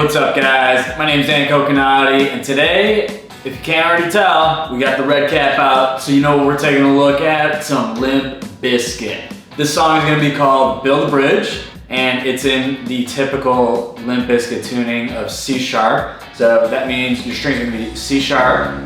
what's up guys? My name is Dan Coconati, and today, if you can't already tell, we got the red cap out, so you know what we're taking a look at, some Limp Bizkit. This song is gonna be called Build a Bridge, and it's in the typical Limp Bizkit tuning of C sharp. So that means your strings are gonna be C sharp,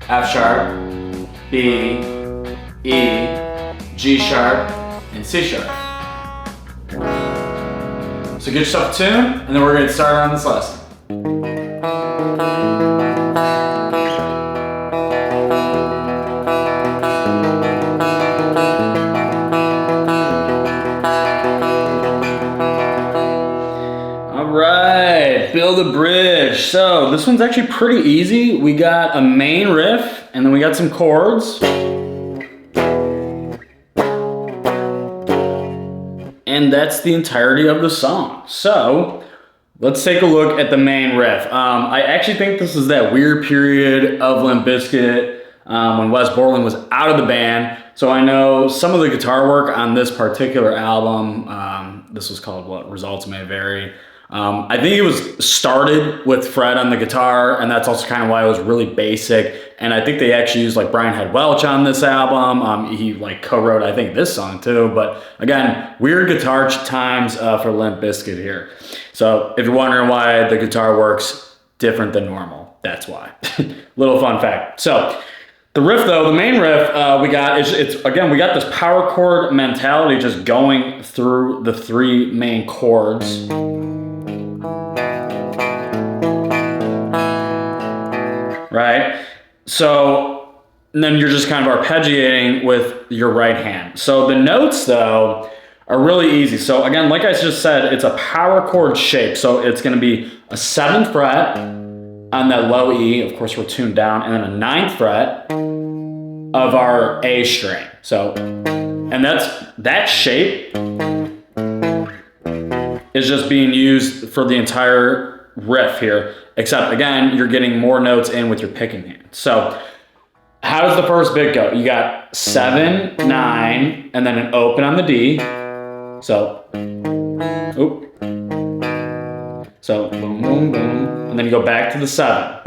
F sharp, B, E, G sharp, and C sharp. So get yourself a tune, and then we're gonna get started on this lesson. All right, build a bridge. So this one's actually pretty easy. We got a main riff, and then we got some chords. And that's the entirety of the song. So let's take a look at the main riff. I actually think this is that weird period of Limp Bizkit when Wes Borland was out of the band. So I know some of the guitar work on this particular album, this was called what? Results May Vary. I think it was started with Fred on the guitar, and that's also kind of why it was really basic. And I think they actually used like Brian Head Welch on this album. He like co-wrote, I think, this song too. But again, weird guitar times for Limp Bizkit here. So if you're wondering why the guitar works different than normal, that's why. Little fun fact. So the riff though, the main riff we got we got this power chord mentality just going through the three main chords. Right? So and then you're just kind of arpeggiating with your right hand. So the notes though are really easy. So again, like I just said, it's a power chord shape. So it's gonna be a 7th fret on that low E, of course we're tuned down, and then a 9th fret of our A string. So, and that shape is just being used for the entire riff here, except again, you're getting more notes in with your picking hand. So how does the first bit go? You got 7, 9, and then an open on the D. So, oop. So boom, boom, boom, and then you go back to the 7.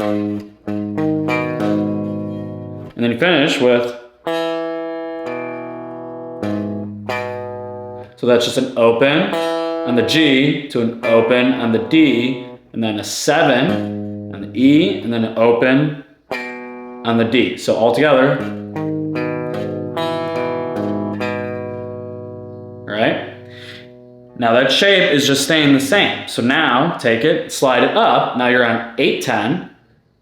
And then you finish with, so that's just an open on the G to an open on the D, and then a 7 on the E, and then an open on the D. So all together, all right? Now that shape is just staying the same. So now take it, slide it up. Now you're on 8-10.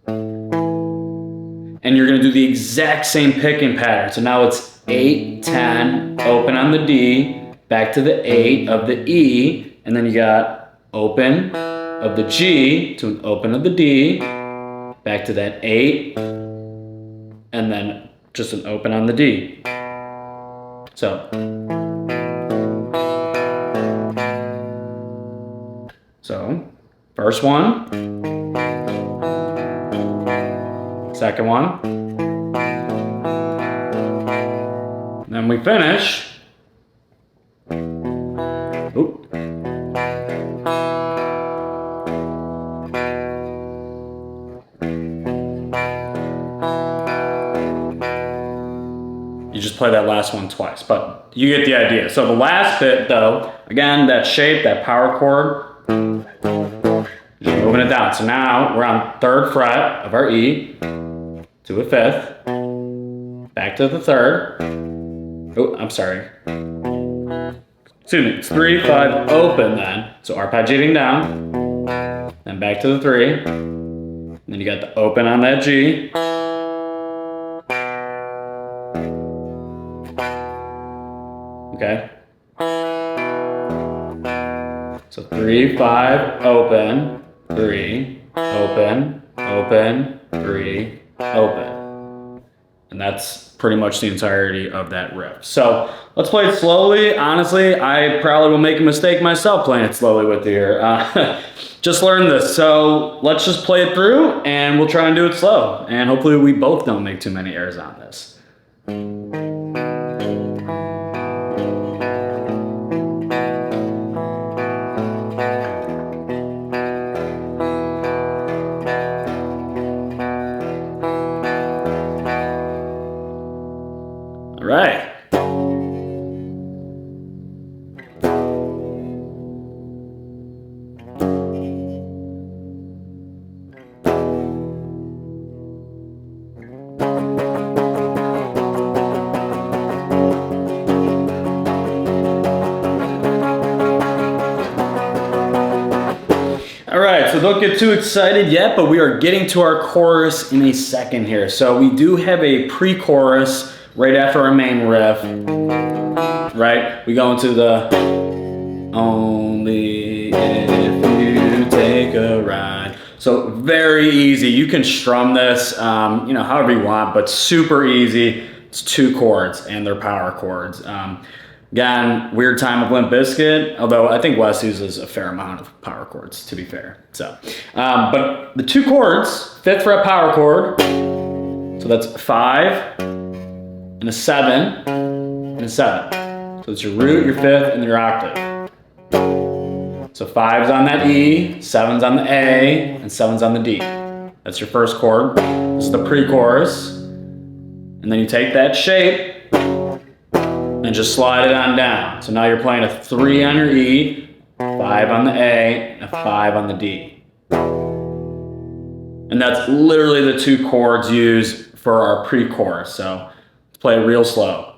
And you're gonna do the exact same picking pattern. So now it's 8-10, open on the D, back to the 8 of the E, and then you got open of the G to an open of the D, back to that 8, and then just an open on the D. So first one, second one, then we finish. Oop. You just play that last one twice, but you get the idea. So the last bit though, again, that shape, that power chord, just moving it down. So now we're on 3rd fret of our E to a 5th, back to the 3rd. Oh, I'm sorry. Excuse me, it's 3, 5, open then. So arpeggiating down, then back to the 3. Then you got the open on that G. Okay. So 3, 5, open, 3, open, open, 3, open. And that's pretty much the entirety of that riff. So let's play it slowly. Honestly, I probably will make a mistake myself playing it slowly with you here. Just learned this. So let's just play it through and we'll try and do it slow. And hopefully we both don't make too many errors on this. All right, so don't get too excited yet, but we are getting to our chorus in a second here. So we do have a pre-chorus right after our main riff, right? We go into the only if you take a ride. So very easy. You can strum this, however you want, but super easy. It's 2 chords and they're power chords. Again, weird time with Limp Bizkit, although I think Wes uses a fair amount of power chords, to be fair. So, but the 2 chords, 5th fret power chord, so that's 5 and a 7 and a 7. So it's your root, your 5th, and your octave. So 5's on that E, 7's on the A, and 7's on the D. That's your first chord. This is the pre-chorus. And then you take that shape and just slide it on down. So now you're playing a 3 on your E, 5 on the A, and a 5 on the D. And that's literally the 2 chords used for our pre-chorus. So let's play it real slow.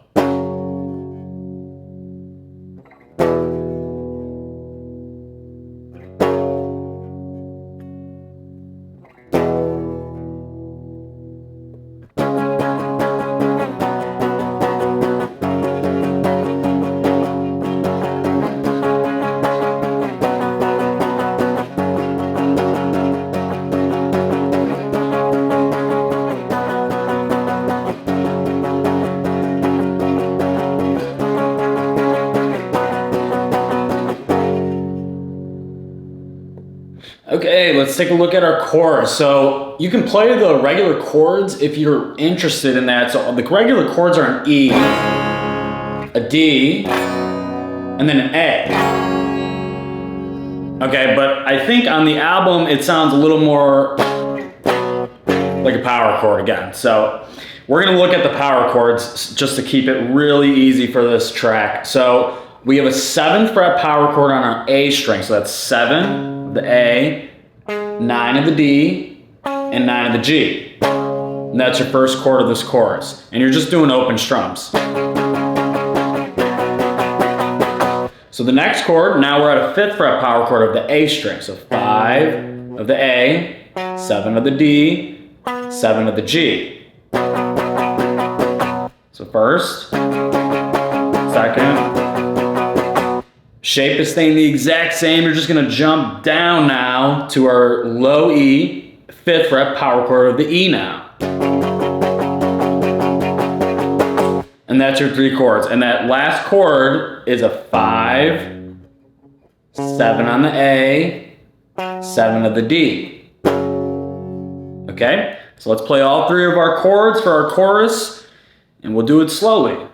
Okay, let's take a look at our chorus. So you can play the regular chords if you're interested in that. So the regular chords are an E, a D, and then an A. Okay, but I think on the album it sounds a little more like a power chord again. So we're gonna look at the power chords just to keep it really easy for this track. So we have a 7th fret power chord on our A string. So that's 7 of the A, 9 of the D, and 9 of the G. And that's your first chord of this chorus. And you're just doing open strums. So the next chord, now we're at a 5th fret power chord of the A string. So 5 of the A, 7 of the D, 7 of the G. So first, second. Shape is staying the exact same. You're just gonna jump down now to our low E, 5th fret power chord of the E now. And that's your 3 chords. And that last chord is a 5, 7 on the A, 7 of the D. Okay? So let's play all 3 of our chords for our chorus, and we'll do it slowly.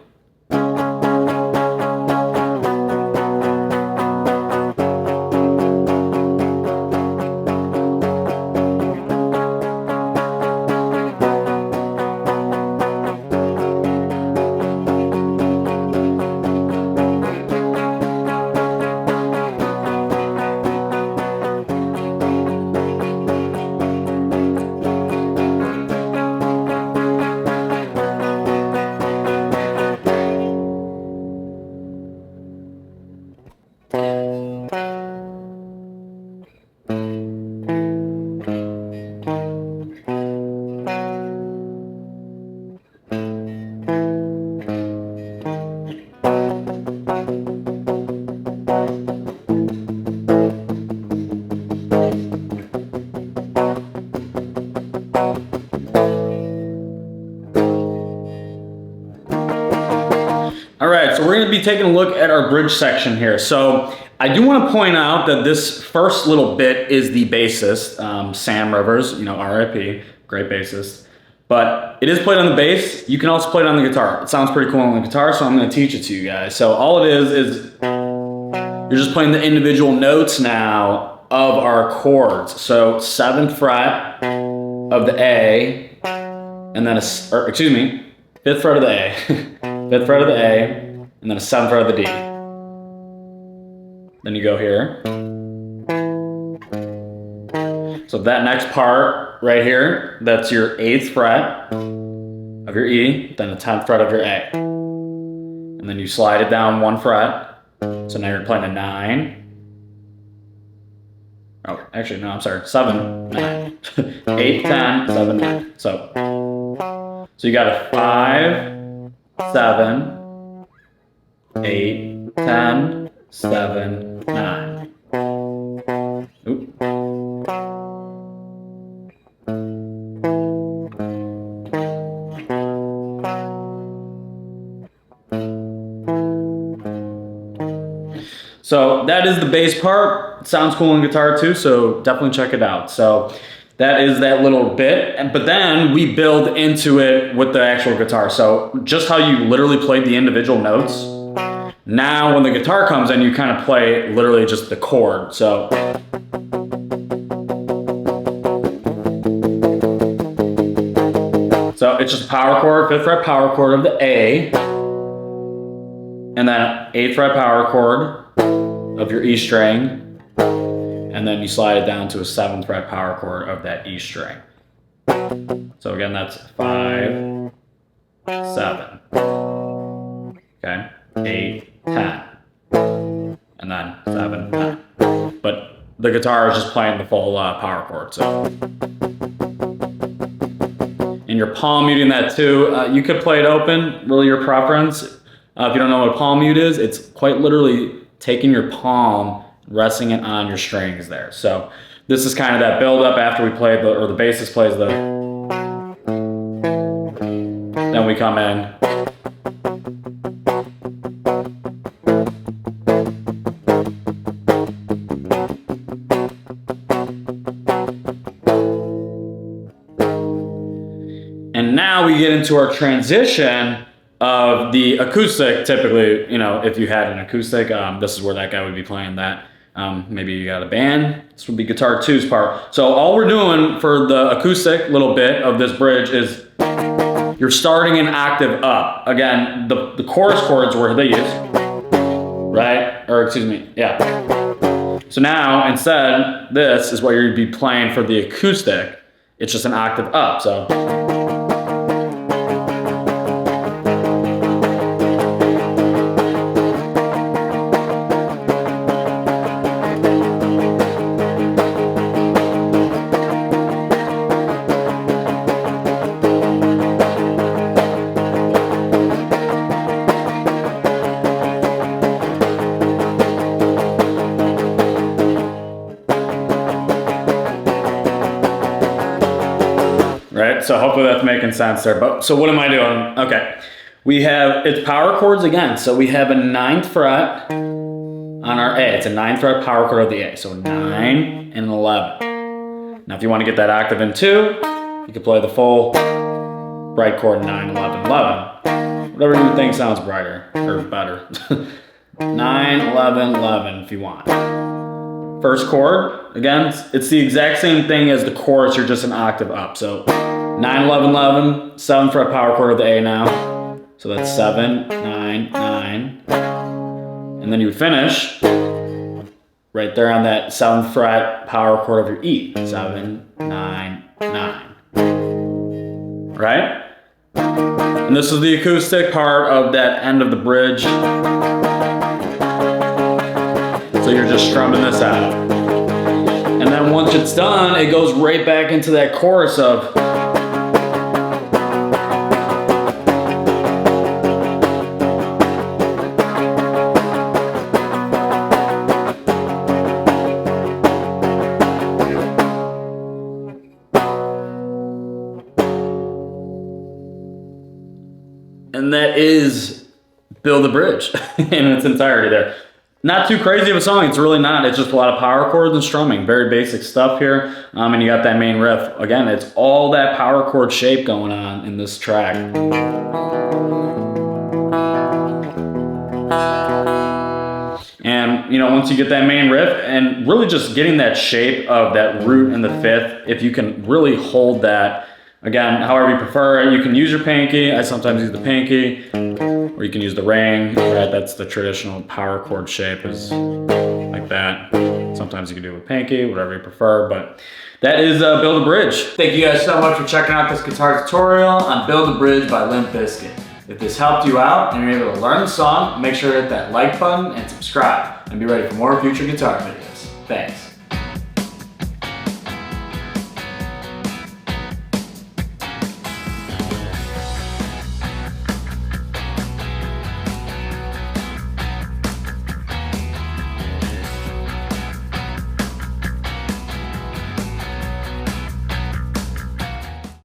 Alright, so we're going to be taking a look at our bridge section here. So I do want to point out that this first little bit is the bassist, Sam Rivers, RIP, great bassist. But it is played on the bass. You can also play it on the guitar. It sounds pretty cool on the guitar, so I'm going to teach it to you guys. So all it is you're just playing the individual notes now of our chords. So 7th fret of the A, and then 5th fret of the A, 5th fret of the A, and then a 7th fret of the D. Then you go here. So that next part right here, that's your 8th fret of your E, then the 10th fret of your A. And then you slide it down 1 fret. So now you're playing a 9, Oh, actually, no, I'm sorry. 7, 9. 8, 10, 7, 9. So you got a 5, 7, 8, 10, 7, 9. Oop. So that is the bass part. It sounds cool on guitar too, so definitely check it out. So that is that little bit, but then we build into it with the actual guitar. So just how you literally played the individual notes, now when the guitar comes in, you kind of play literally just the chord. So it's just a power chord, 5th fret power chord of the A, and then 8th fret power chord of your E string, and then you slide it down to a 7th fret power chord of that E string. So again, that's 5, 7, okay, 8, 10, and then 7, 9. But the guitar is just playing the full power chord. So, and you're palm muting that too. You could play it open, really your preference. If you don't know what a palm mute is, it's quite literally taking your palm, resting it on your strings there. So this is kind of that build up after we play or the bassist plays the, then we come in. And now we get into our transition of the acoustic. Typically, you know, if you had an acoustic, this is where that guy would be playing that. Maybe you got a band, this would be guitar 2's part. So all we're doing for the acoustic little bit of this bridge is you're starting an octave up. Again, the chorus chords were these, right? Or excuse me, yeah. So now instead, this is what you'd be playing for the acoustic. It's just an octave up, so. Right, so hopefully that's making sense there. But so what am I doing? Okay, we have, it's power chords again. So we have a 9th fret on our A. It's a 9th fret power chord of the A. So 9 and 11. Now if you want to get that octave in too, you can play the full bright chord 9, 11, 11. Whatever you think sounds brighter or better. 9, 11, 11 if you want. First chord, again, it's the exact same thing as the chorus, you're just an octave up. So 9, 11, 11, 7th fret power chord of the A now. So that's 7, 9, 9. And then you would finish right there on that 7th fret power chord of your E. 7, 9, 9. Right? And this is the acoustic part of that end of the bridge. So you're just strumming this out. And then once it's done, it goes right back into that chorus of. And that is Build the Bridge in its entirety there. Not too crazy of a song, it's really not. It's just a lot of power chords and strumming. Very basic stuff here. And you got that main riff. Again, it's all that power chord shape going on in this track. And, you know, once you get that main riff and really just getting that shape of that root in the 5th, if you can really hold that, again, however you prefer it, you can use your pinky. I sometimes use the pinky. Or you can use the ring, right? That's the traditional power chord shape, is like that. Sometimes you can do it with pinky, whatever you prefer, but that is Build a Bridge. Thank you guys so much for checking out this guitar tutorial on Build a Bridge by Limp Bizkit. If this helped you out and you're able to learn the song, make sure to hit that like button and subscribe, and be ready for more future guitar videos. Thanks.